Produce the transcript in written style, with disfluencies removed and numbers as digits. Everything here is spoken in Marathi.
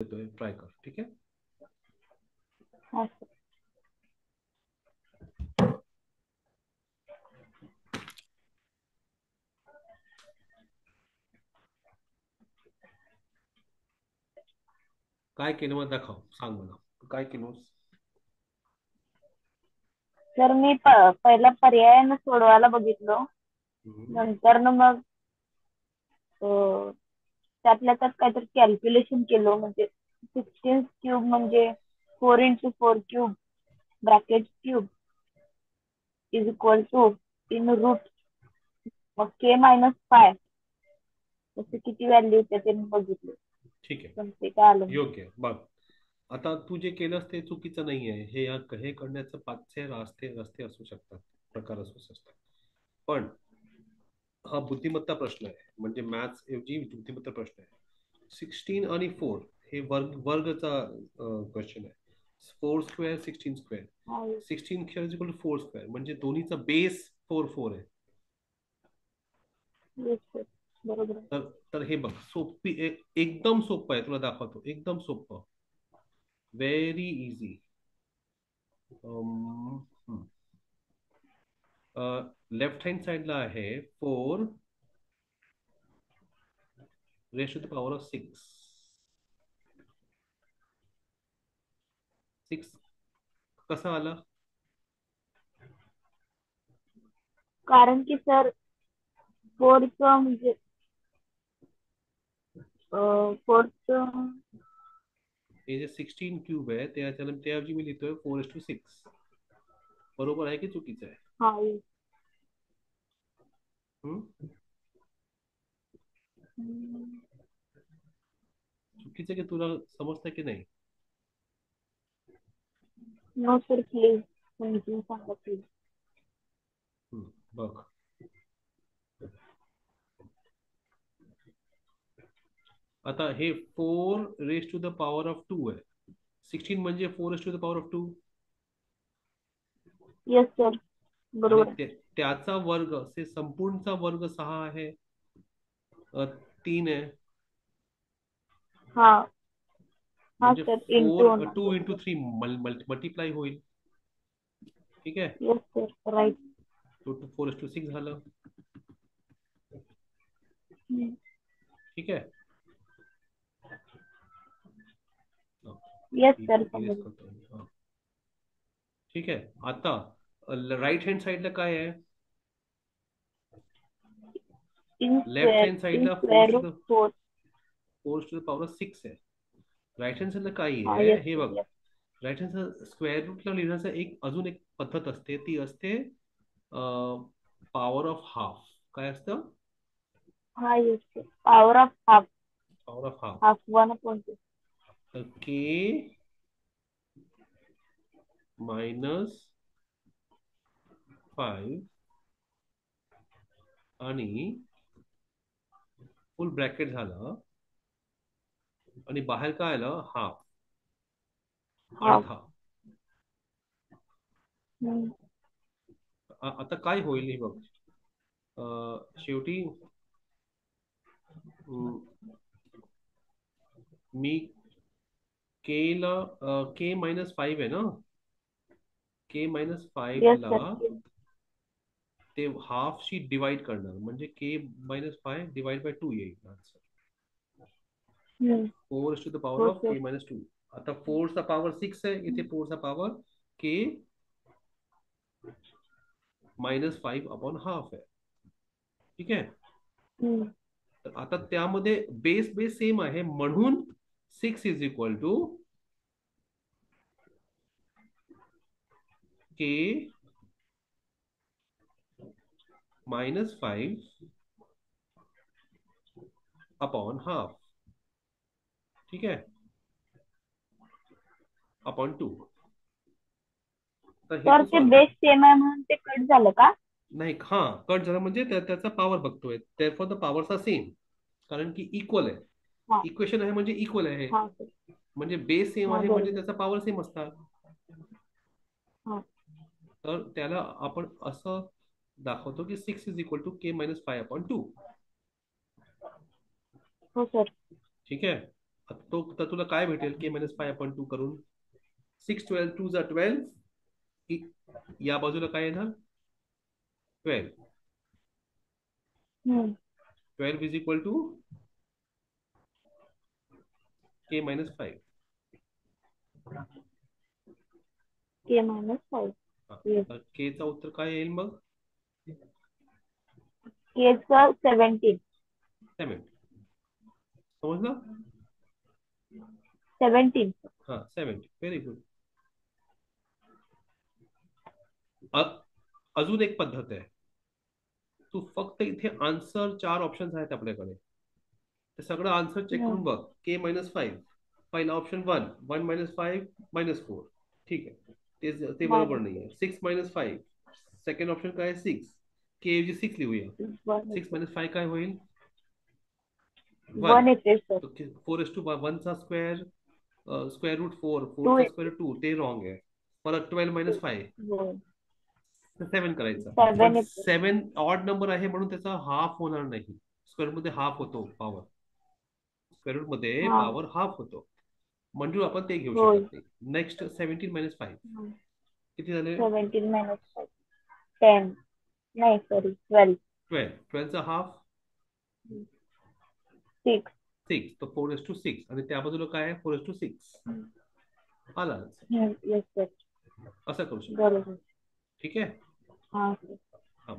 देतोय, ट्राय कर. ठीक आहे. हा सर. काय केलं मग दाखव, सांग मला काय केलंस. सर मी पहिला पर्यायानं सोडवायला बघितलो. हम्म. नंतर ना मग अं, त्यातल्या त्यात काहीतरी कॅल्क्युलेशन केलं. म्हणजे 16 क्यूब म्हणजे 4 × 4 cube bracket cube is equal to in root मग k-5 तसे किती व्हॅल्यू येते ते मी बघितलं. ठीक आहे. पण ते काय आलं नाही. योग्य आहे. बघ, आता तू जे केलंस ते चुकीचं नाही आहे. हे करण्याचं 500 रस्ते रस्ते असू शकतात, प्रकार असू शकतात. पण हा बुद्धिमत्ता प्रश्न आहे, म्हणजे मॅथ्स ऐवजी बुद्धिमत्ता प्रश्न आहे. 16 आणि 4 हे वर्गचा क्वेश्चन आहे. 4 स्क्वेअर 16 स्क्वेअर. हा 16 square is equal to 4 square, म्हणजे दोन्हीचा बेस 4 आहे. येस सर, बरोबर आहे. तर तर हे बघ, एकदम सोपं आहे, तुला दाखवतो, एकदम सोपं. Very easy. लेफ्ट हँड साइडला आहे 4 raised to the power of 6. 6 कसा आला? कारण की सर फोरचं म्हणजे फोरचं. हे जे 16 क्यूब आहे त्याऐवजी मी लिहितोय 4:6. बरोबर आहे की चुकीचं आहे? हा येस. हम्म? चुकीचं की तुला समजतं की नाही? नो सर प्लीज समजून सांगा प्लीज. बघ, आता हे 4 raised to the power of 2 आहे. 16 म्हणजे 4 raised to the power of 2. Yes sir, आणि बरोबर आहे. त्याचा वर्ग संपूर्णचा वर्ग 6 आहे. 3 आहे. हा हा म्हणजे सर, इंटू 4 होणार 2 × बरोबर. 3 मल्टिप्लाय होईल. ठीक आहे. Yes sir, right. 4:6 झालं. ठीक आहे. येस सर, इरेज समजलं. करतो मी. हा. ठीक आहे. आता राईट हँड साइडला काय आहे? लेफ्ट हँड इन साइडला square route 4. 4 to the power of 6 आहे. राईट हँड साइडला काय हा आहे येस हे बघ. Sir, yes. Right hand square रूटला लिहिण्याचा अजून एक पद्धत असते, ती असते पॉवर ऑफ हाफ. काय असतं? हा yes sir, power of half. Power of half. Half 1/2. तर के -5 आणि फुल ब्रॅकेट झालं आणि बाहेर काय आलं? Half, half. अर्धा. आता काय होईल हे बघ. शेवटी अं, मी केला, K-5 आहे ना, येस K-5 ला सर. ते हाफशी डिवाइड करणार, म्हणजे K-5 ÷ 2 येईल आन्सर. 4 to the power हो of सर. K-2. आता 4चा पॉवर 6 आहे, इथे 4चा पॉवर K-5/½ आहे. ठीक आहे. तर आता त्यामध्ये बेस सेम आहे, म्हणून 6 इज इक्वल टू K-5/½ ठीक आहे, अपॉन 2. तर हे सर तू ते सॉल्व. बेस सेम आहे म्हणून ते कट झालं का? नाही, हा कट झालं म्हणजे त्याचा पॉवर बघतोय, फॉर द पॉवरचा सेम, कारण की इक्वल आहे. हा इक्वेशन आहे म्हणजे इक्वल आहे. हा सर. म्हणजे बेस सेम हा आहे म्हणजे बरोबर. त्याचा पॉवर सेम असतात. हा. तर त्याला आपण असं दाखवतो की 6 = K-5/2. हो सर. ठीक आहे. तो तर तुला काय भेटेल, के मायनस फाय अपॉन टू करून? 6 12 टू जा 12, या बाजूला काय येणार? 12. Hmm. 12 is equal to K minus five. K minus five. Yes. तर के चा उत्तर काय येईल मग? के चं 17. 7. समजलं? 17. हा 70. Very good. अजून एक पद्धत आहे. तू फक्त इथे आन्सर, 4 ऑप्शन्स आहेत आपल्याकडे, ते सगळं आन्सर चेक करून बघ. के मायनस फाईव्ह, पहिला ऑप्शन 1, 1 - 5 - 4. ठीक आहे, ते बरोबर मायनस नाही आहे. 6 - 5, सेकंड ऑप्शन काय आहे? 6. के ऐवजी 6 लिहूया. 6 1. - 5 काय होईल? 1. 1 येते सर. तो 4:1 चा स्क्वेअर, स्क्वेअर रूट 4, 4 2 चा येते. स्क्वेअर 2, ते रॉंग आहे. परत 12 - 5, हो. 7 करायचा. पण 7 येते. 7 ऑड नंबर आहे म्हणून त्याचा हाफ होणार नाही. स्क्वेअर मध्ये हाफ होतो पॉवर, स्क्वेअर रूट मध्ये हा. पॉवर हाफ होतो, म्हणजे आपण ते घेऊ होय. शकत नाही. नेक्स्ट 17 - 5 किती झाले? 17 मायनस 5. 10. नाही सॉरी 12. 12. 12चा हाफ 6. 6, तो 4:6, आणि त्या बाजूला काय आहे? 4:6. आला answer. Yes sir. असं करू शकतो. बरोबर. ठीक आहे. हा सर. हा.